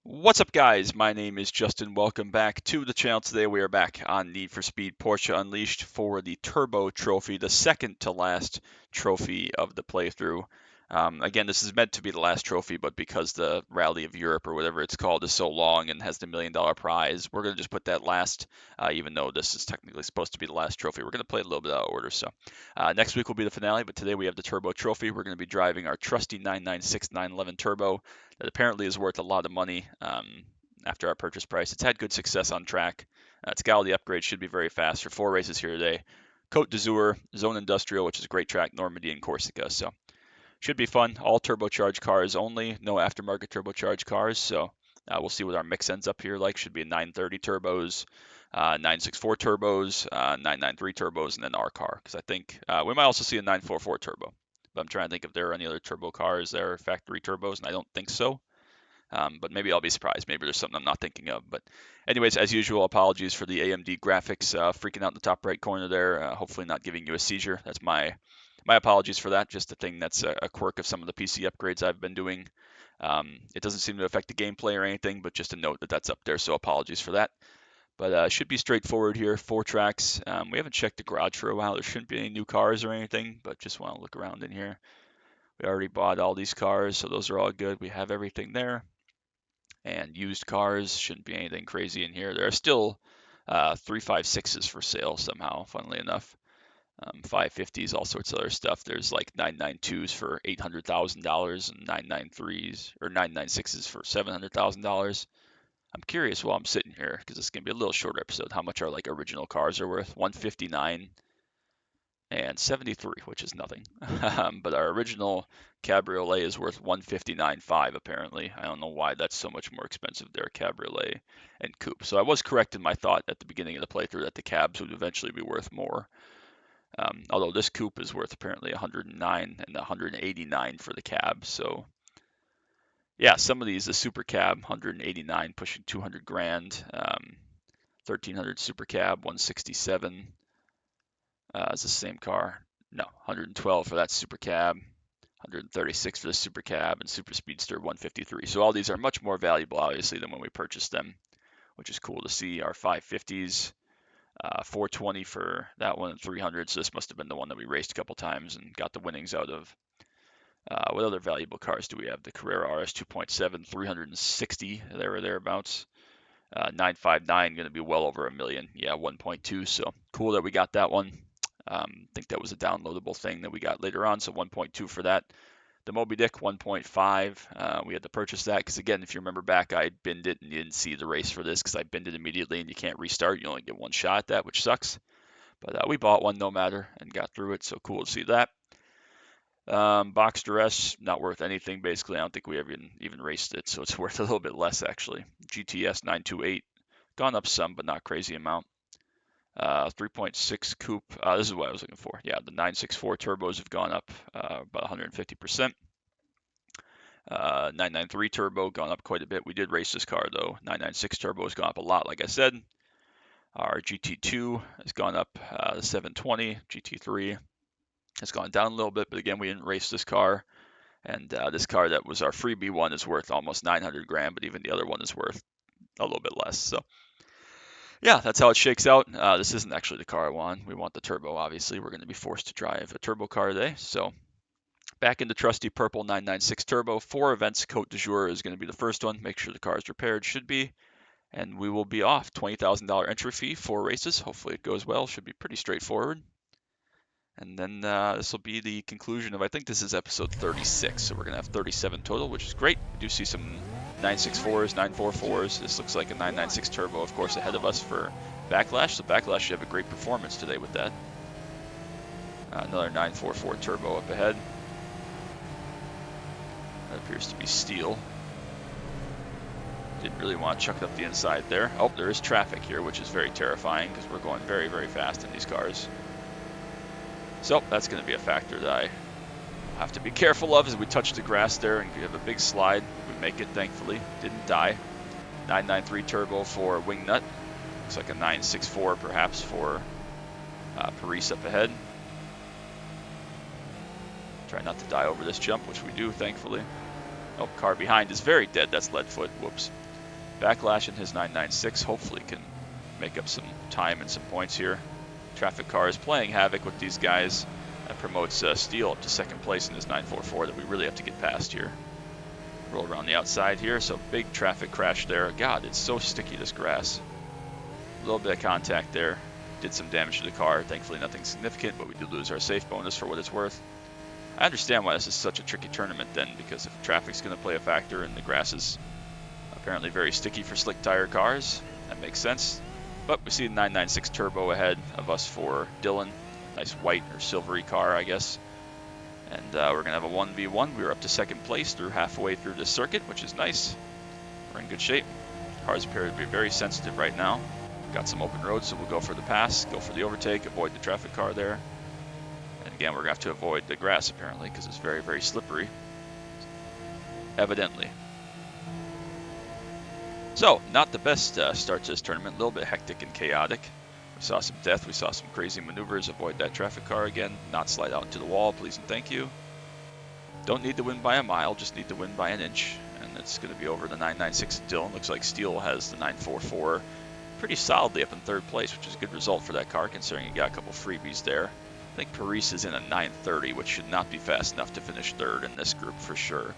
What's up, guys? My name is Justin. Welcome back to the channel. Today we are back on Need for Speed Porsche Unleashed for the Turbo Trophy, the second to last trophy of the playthrough. Again, this is meant to be the last trophy, but because the Rally of Europe or whatever it's called is so long and has the $1 million prize, we're going to just put that last, even though this is technically supposed to be the last trophy. We're going to play it a little bit out of order. So next week will be the finale, but today we have the Turbo Trophy. We're going to be driving our trusty 996 911 Turbo that apparently is worth a lot of money after our purchase price. It's had good success on track. It's got all the upgrades, should be very fast for 4 races here today. Côte d'Azur, Zone Industrial, which is a great track, Normandy and Corsica. So should be fun. All turbocharged cars only, no aftermarket turbocharged cars. So we'll see what our mix ends up here like. Should be a 930 turbos, 964 turbos, 993 turbos, and then our car. Because I think we might also see a 944 turbo. But I'm trying to think if there are any other turbo cars that are factory turbos, and I don't think so. But maybe I'll be surprised. Maybe there's something I'm not thinking of. But anyways, as usual, apologies for the AMD graphics freaking out in the top right corner there. Hopefully not giving you a seizure. That's my apologies for that. Just a thing that's a quirk of some of the PC upgrades I've been doing. It doesn't seem to affect the gameplay or anything, but just a note that that's up there. So apologies for that. But should be straightforward here. 4 tracks. We haven't checked the garage for a while. There shouldn't be any new cars or anything, but just want to look around in here. We already bought all these cars, so those are all good. We have everything there. And used cars, shouldn't be anything crazy in here. There are still 356s for sale somehow, funnily enough. 550s, all sorts of other stuff. There's like 992s for $800,000 and 993s or 996s for $700,000. I'm curious while I'm sitting here because it's gonna be a little shorter episode. How much our like original cars are worth? 159 and 73, which is nothing. But our original cabriolet is worth 159.5 apparently. I don't know why that's so much more expensive there, cabriolet and coupe. So I was correct in my thought at the beginning of the playthrough that the cabs would eventually be worth more. Although this coupe is worth apparently 109 and 189 for the cab. So yeah, some of these, the super cab, 189 pushing 200 grand. 1300 super cab, 167. Is the same car? No, 112 for that super cab, 136 for the super cab, and super speedster 153. So all these are much more valuable, obviously, than when we purchased them, which is cool to see. Our 550s, 420 for that one, and 300. So this must have been the one that we raced a couple times and got the winnings out of. What other valuable cars do we have? The Carrera RS 2.7, 360 there or thereabouts. 959 going to be well over $1 million. Yeah, 1.2. So cool that we got that one. I think that was a downloadable thing that we got later on, so 1.2 for that. The Moby Dick 1.5, we had to purchase that because again, if you remember back, I binned it and you didn't see the race for this because I binned it immediately and you can't restart. You only get one shot at that, which sucks. But we bought one no matter and got through it, so cool to see that. Boxster S, not worth anything basically. I don't think we ever even raced it, so it's worth a little bit less actually. GTS 928, gone up some, but not crazy amount. 3.6 coupe. This is what I was looking for. Yeah, the 964 turbos have gone up about 150%. 993 turbo gone up quite a bit. We did race this car though. 996 turbo has gone up a lot, like I said. Our GT2 has gone up. The 720 GT3 has gone down a little bit, but again, we didn't race this car. And this car that was our freebie one is worth almost 900 grand, but even the other one is worth a little bit less. So yeah, that's how it shakes out. This isn't actually the car I want. We want the turbo, obviously. We're going to be forced to drive a turbo car today. So back into trusty purple 996 turbo. 4 events. Côte d'Azur is going to be the first one. Make sure the car is repaired. Should be. And we will be off. $20,000 entry fee, 4 races. Hopefully it goes well. Should be pretty straightforward. And then this will be the conclusion of, I think this is episode 36. So we're going to have 37 total, which is great. We do see some 964s, 944s. This looks like a 996 turbo, of course, ahead of us for Backlash. So Backlash should have a great performance today with that. Another 944 turbo up ahead. That appears to be steel. Didn't really want to chuck it up the inside there. Oh, there is traffic here, which is very terrifying because we're going very, very fast in these cars. So that's going to be a factor that I have to be careful of as we touch the grass there and we have a big slide. We make it, thankfully. Didn't die. 993 turbo for Wingnut. Looks like a 964 perhaps for Paris up ahead. Try not to die over this jump, which we do, thankfully. Oh, car behind is very dead. That's Leadfoot. Whoops. Backlash in his 996 hopefully can make up some time and some points here. Traffic Car is playing havoc with these guys. That promotes Steele up to second place in his 944 that we really have to get past here. Roll around the outside here, so big traffic crash there. God, it's so sticky, this grass. A little bit of contact there. Did some damage to the car. Thankfully nothing significant, but we did lose our safe bonus for what it's worth. I understand why this is such a tricky tournament then, because if traffic's going to play a factor and the grass is apparently very sticky for slick tire cars, that makes sense. But we see the 996 Turbo ahead of us for Dylan. Nice white or silvery car, I guess. And we're going to have a 1v1. We're up to second place through halfway through this circuit, which is nice. We're in good shape. Cars appear to be very sensitive right now. Got some open roads, so we'll go for the pass, go for the overtake, avoid the traffic car there. And again, we're going to have to avoid the grass, apparently, because it's very, very slippery. Evidently. So, not the best start to this tournament. A little bit hectic and chaotic. We saw some death. We saw some crazy maneuvers. Avoid that traffic car again. Not slide out into the wall, please and thank you. Don't need to win by a mile. Just need to win by an inch. And it's going to be over the 996 Dylan. Looks like Steele has the 944 pretty solidly up in third place, which is a good result for that car, considering he got a couple freebies there. I think Paris is in a 930, which should not be fast enough to finish third in this group for sure.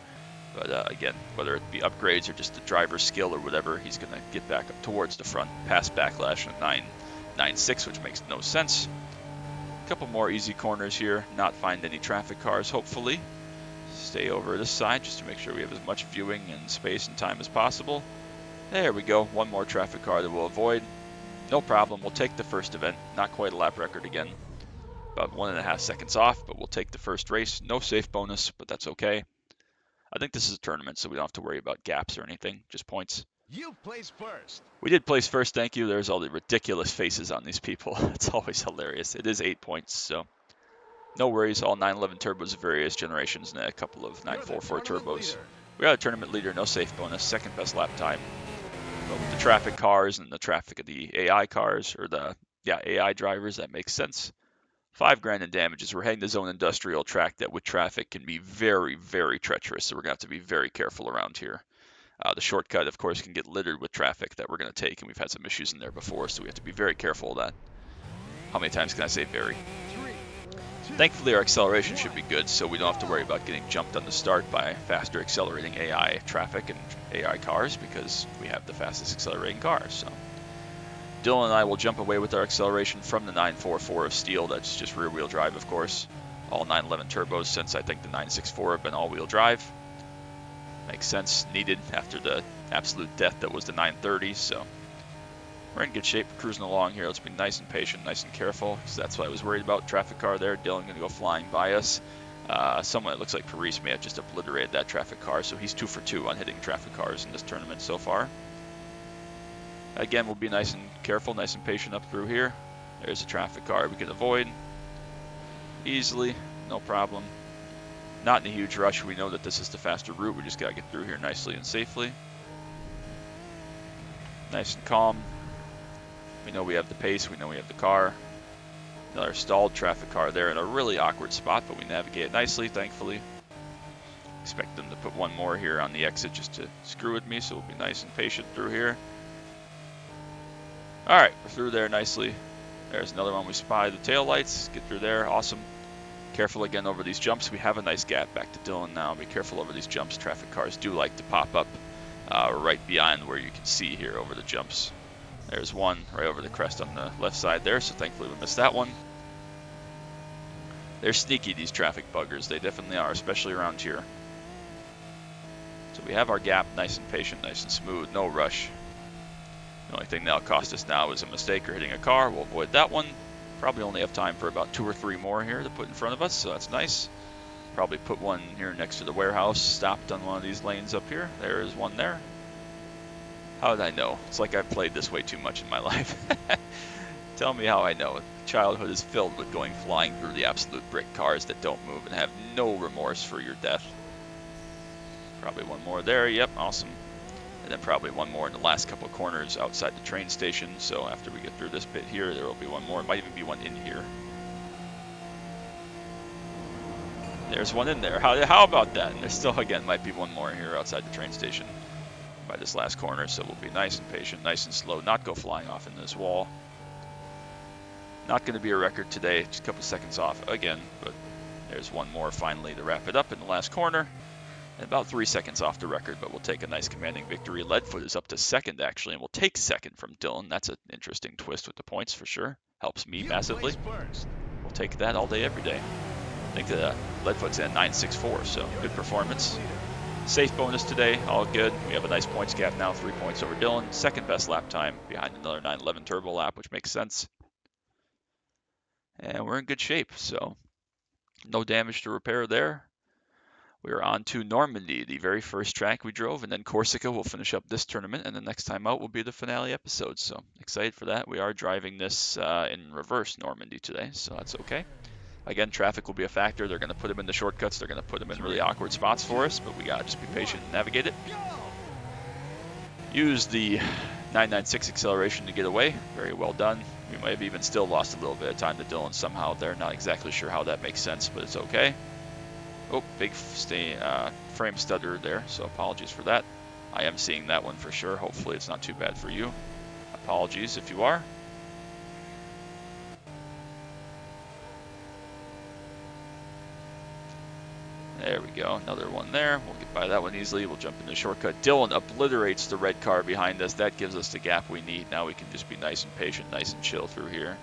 But again, whether it be upgrades or just the driver's skill or whatever, he's going to get back up towards the front, past Backlash at 996, which makes no sense. A couple more easy corners here, not find any traffic cars, hopefully. Stay over this side just to make sure we have as much viewing and space and time as possible. There we go, one more traffic car that we'll avoid. No problem, we'll take the first event, not quite a lap record again. About 1.5 seconds off, but we'll take the first race. No safe bonus, but that's okay. I think this is a tournament, so we don't have to worry about gaps or anything, just points. You place first. We did place first, thank you. There's all the ridiculous faces on these people. It's always hilarious. It is 8 points, so no worries. All 911 turbos of various generations and a couple of 944 turbos. We got a tournament leader, no safe bonus, second best lap time. But with the traffic cars and the traffic of the AI cars, or the AI drivers, that makes sense. $5,000 in damages. We're heading to Zone Industrial track that with traffic can be very, very treacherous, so we're going to have to be very careful around here. The shortcut, of course, can get littered with traffic that we're going to take, and we've had some issues in there before, so we have to be very careful of that. How many times can I say very? Thankfully, our acceleration should be good, so we don't have to worry about getting jumped on the start by faster accelerating AI traffic and AI cars, because we have the fastest accelerating cars. So Dylan and I will jump away with our acceleration from the 944 of Steele. That's just rear-wheel drive, of course. All 911 turbos, since I think the 964 have been all-wheel drive. Makes sense, needed after the absolute death that was the 930, so we're in good shape, cruising along here. Let's be nice and patient, nice and careful, because that's what I was worried about. Traffic car there, Dylan going to go flying by us. Someone, it looks like Paris may have just obliterated that traffic car, so he's 2 for 2 on hitting traffic cars in this tournament so far. Again, we'll be nice and careful, nice and patient up through here. There's a traffic car we can avoid easily, no problem. Not in a huge rush. We know that this is the faster route. We just got to get through here nicely and safely. Nice and calm. We know we have the pace. We know we have the car. Another stalled traffic car there in a really awkward spot, but we navigate it nicely, thankfully. Expect them to put one more here on the exit just to screw with me, so we'll be nice and patient through here. Alright, we're through there nicely. There's another one. We spy the tail lights. Get through there. Awesome. Careful again over these jumps. We have a nice gap back to Dylan now. Be careful over these jumps. Traffic cars do like to pop up right beyond where you can see here over the jumps. There's one right over the crest on the left side there, so thankfully we missed that one. They're sneaky, these traffic buggers. They definitely are, especially around here. So we have our gap, nice and patient, nice and smooth, no rush. The only thing that'll cost us now is a mistake or hitting a car. We'll avoid that one. Probably only have time for about 2 or 3 more here to put in front of us, so that's nice. Probably put one here next to the warehouse, stopped on one of these lanes up here. There is one there. How did I know? It's like I've played this way too much in my life. Tell me how I know. Childhood is filled with going flying through the absolute brick cars that don't move and have no remorse for your death. Probably one more there. Yep, awesome. And then probably one more in the last couple of corners outside the train station. So after we get through this bit here, there will be one more. It might even be one in here. There's one in there. How about that? And there still, again, might be one more here outside the train station. by this last corner, so we'll be nice and patient, nice and slow, not go flying off in this wall. Not going to be a record today, just a couple seconds off again, but there's one more finally to wrap it up in the last corner. And about 3 seconds off the record, but we'll take a nice commanding victory. Leadfoot is up to second, actually, and we'll take second from Dylan. That's an interesting twist with the points for sure. Helps me massively. We'll take that all day, every day. I think Leadfoot's at 9.64, so good performance. Safe bonus today, all good. We have a nice points gap now, 3 points over Dylan. Second best lap time behind another 911 turbo lap, which makes sense. And we're in good shape, so no damage to repair there. We are on to Normandy, the very first track we drove, and then Corsica will finish up this tournament, and the next time out will be the finale episode, so excited for that. We are driving this in reverse Normandy today, so that's okay. Again, traffic will be a factor. They're going to put them in the shortcuts. They're going to put them in really awkward spots for us, but we got to just be patient and navigate it. Use the 996 acceleration to get away. Very well done. We might have even still lost a little bit of time to Dylan somehow there. Not exactly sure how that makes sense, but it's okay. Oh, big frame stutter there, so apologies for that. I am seeing that one for sure. Hopefully it's not too bad for you. Apologies if you are. There we go, another one there. We'll get by that one easily. We'll jump in the shortcut. Dylan obliterates the red car behind us. That gives us the gap we need. Now we can just be nice and patient, nice and chill through here.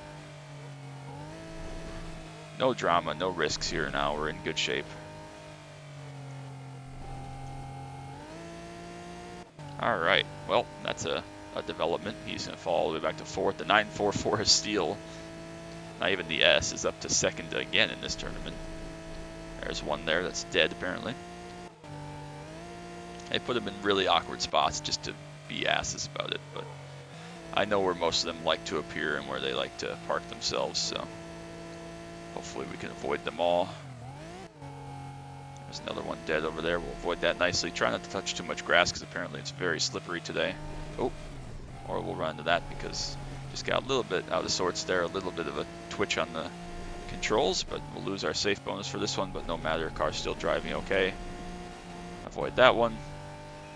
No drama, no risks here now. We're in good shape. All right, well, that's a development. He's going to fall all the way back to fourth. The 944 is steel. Not even the S is up to second again in this tournament. There's one there that's dead, apparently. They put him in really awkward spots just to be asses about it, but I know where most of them like to appear and where they like to park themselves, so hopefully we can avoid them all. There's another one dead over there. We'll avoid that nicely. Try not to touch too much grass because apparently it's very slippery today. Oh, or we'll run into that because just got a little bit out of sorts there, a little bit of a twitch on the controls, but we'll lose our safe bonus for this one, but no matter, car's still driving okay. Avoid that one.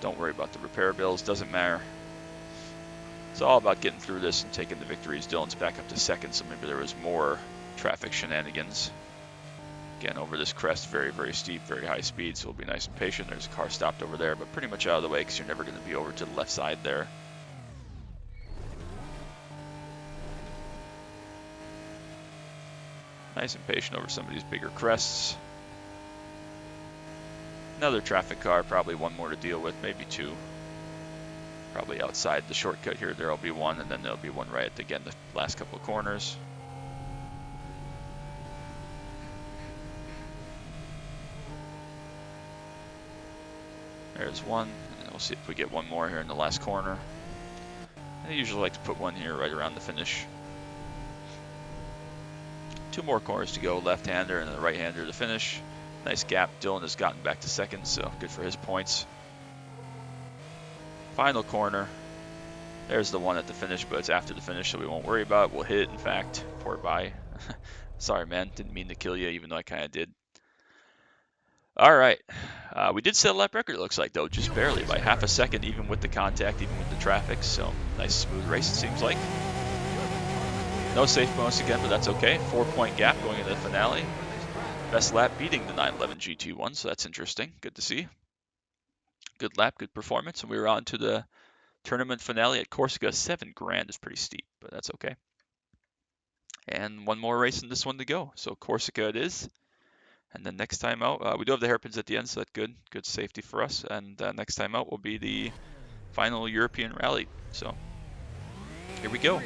Don't worry about the repair bills, doesn't matter. It's all about getting through this and taking the victories. Dylan's back up to second, so maybe there was more traffic shenanigans. Again, over this crest, very, very steep, very high speed, so we'll be nice and patient. There's a car stopped over there, but pretty much out of the way because you're never going to be over to the left side there. Nice and patient over some of these bigger crests. Another traffic car, probably one more to deal with, maybe two. Probably outside the shortcut here, there'll be one, and then there'll be one right at, again, the last couple of corners. There's one, and we'll see if we get one more here in the last corner. I usually like to put one here right around the finish. Two more corners to go, left-hander and the right-hander to finish. Nice gap. Dylan has gotten back to second, so good for his points. Final corner. There's the one at the finish, but it's after the finish, so we won't worry about it. We'll hit it, in fact. Poor bye. Sorry, man. Didn't mean to kill you, even though I kind of did. All right. We did set a lap record, it looks like, though, just barely, by half a second, even with the contact, even with the traffic. So, nice, smooth race, it seems like. No safe bonus again, but that's okay. 4-point gap going into the finale. Best lap beating the 911 GT1, so that's interesting. Good to see. Good lap, good performance. And we were on to the tournament finale at Corsica. $7,000 is pretty steep, but that's okay. And one more race in this one to go. So Corsica it is. And then next time out, we do have the hairpins at the end, so that's good. Good safety for us. And next time out will be the final European rally. So here we go.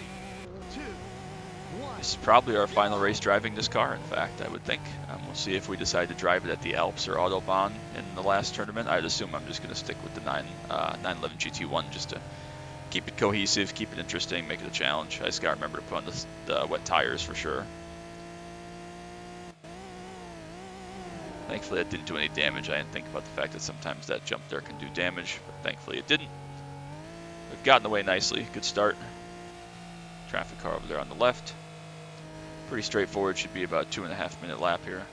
This is probably our final race driving this car, in fact, I would think. We'll see if we decide to drive it at the Alps or Autobahn in the last tournament. I'd assume I'm just going to stick with the 911 GT1 just to keep it cohesive, keep it interesting, make it a challenge. I just got to remember to put on the wet tires for sure. Thankfully, it didn't do any damage. I didn't think about the fact that sometimes that jump there can do damage, but thankfully it didn't. We've gotten away nicely. Good start. Traffic car over there on the left. Pretty straightforward, should be about a 2.5-minute lap here.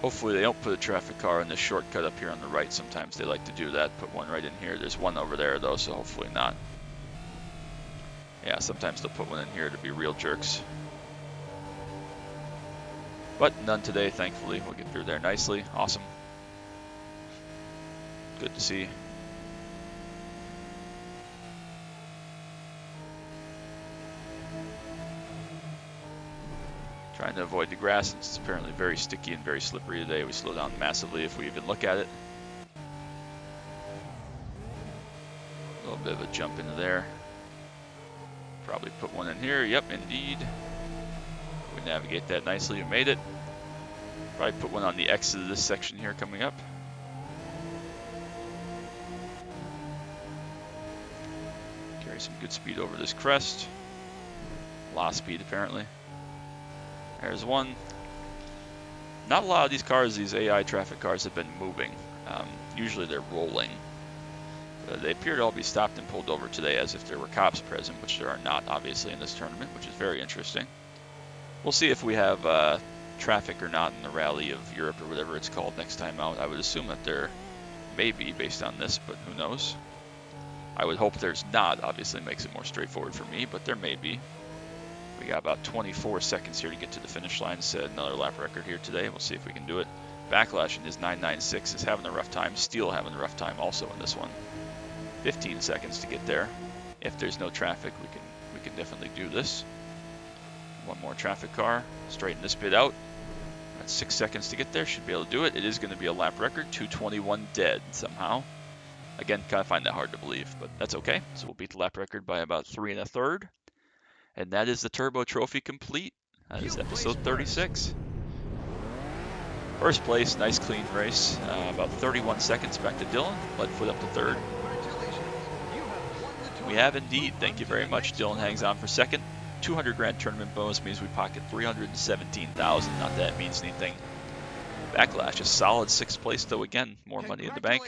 Hopefully they don't put a traffic car in the shortcut up here on the right. Sometimes they like to do that, put one right in here. There's one over there though, so hopefully not. Yeah, sometimes they'll put one in here to be real jerks. But none today, thankfully. We'll get through there nicely. Awesome. Good to see. Trying to avoid the grass since it's apparently very sticky and very slippery today. We slow down massively if we even look at it. A little bit of a jump into there. Probably put one in here. Yep, indeed. We navigate that nicely. We made it. Probably put one on the exit of this section here coming up. Carry some good speed over this crest. A lot of speed apparently. There's one. Not a lot of these cars, these AI traffic cars, have been moving. Usually they're rolling. They appear to all be stopped and pulled over today as if there were cops present, which there are not, obviously, in this tournament, which is very interesting. We'll see if we have traffic or not in the Rally of Europe or whatever it's called next time out. I would assume that there may be based on this, but who knows. I would hope there's not. Obviously makes it more straightforward for me, but there may be. We got about 24 seconds here to get to the finish line. Set another lap record here today. We'll see if we can do it. Backlash in his 996 is having a rough time. Steel having a rough time also in this one. 15 seconds to get there. If there's no traffic, we can definitely do this. One more traffic car. Straighten this bit out. That's 6 seconds to get there. Should be able to do it. It is going to be a lap record. 2:21 dead somehow. Again, kind of find that hard to believe, but that's okay. So we'll beat the lap record by about 3 1/3. And that is the Turbo Trophy complete. That is episode 36. First place, nice clean race. About 31 seconds back to Dylan. Leadfoot up to third. We have indeed. Thank you very much. Dylan hangs on for second. 200 grand tournament bonus means we pocket 317,000. Not that it means anything. Backlash, a solid 6th place though. Again, more money in the bank.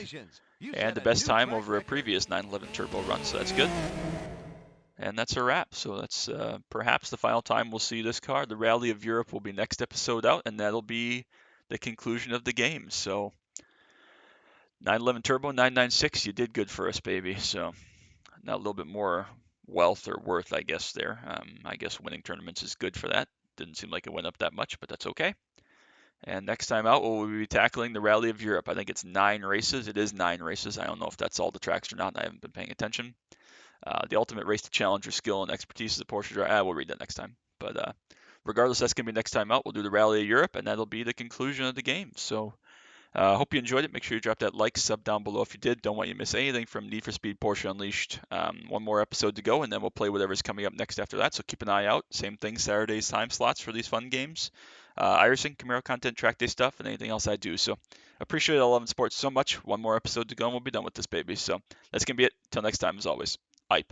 And the best time over a previous 911 Turbo run, so that's good. And that's a wrap. So that's perhaps the final time we'll see this car. The Rally of Europe will be next episode out, and that'll be the conclusion of the game. So 911 Turbo, 996, you did good for us, baby. So now a little bit more wealth or worth, I guess, there. I guess winning tournaments is good for that. Didn't seem like it went up that much, but that's okay. And next time out, we'll be tackling the Rally of Europe. I think it's 9 races. It is 9 races. I don't know if that's all the tracks or not. I haven't been paying attention. The ultimate race to challenger skill and expertise is the Porsche driver. We'll read that next time. But regardless, that's going to be next time out. We'll do the Rally of Europe, and that'll be the conclusion of the game. So hope you enjoyed it. Make sure you drop that like, sub down below if you did. Don't want you to miss anything from Need for Speed Porsche Unleashed. One more episode to go, and then we'll play whatever's coming up next after that. So keep an eye out. Same thing, Saturday's time slots for these fun games. Irising, Camaro content, track day stuff, and anything else I do. So appreciate all Love and Sports so much. One more episode to go, and we'll be done with this baby. So that's going to be it. Till next time, as always. Bye.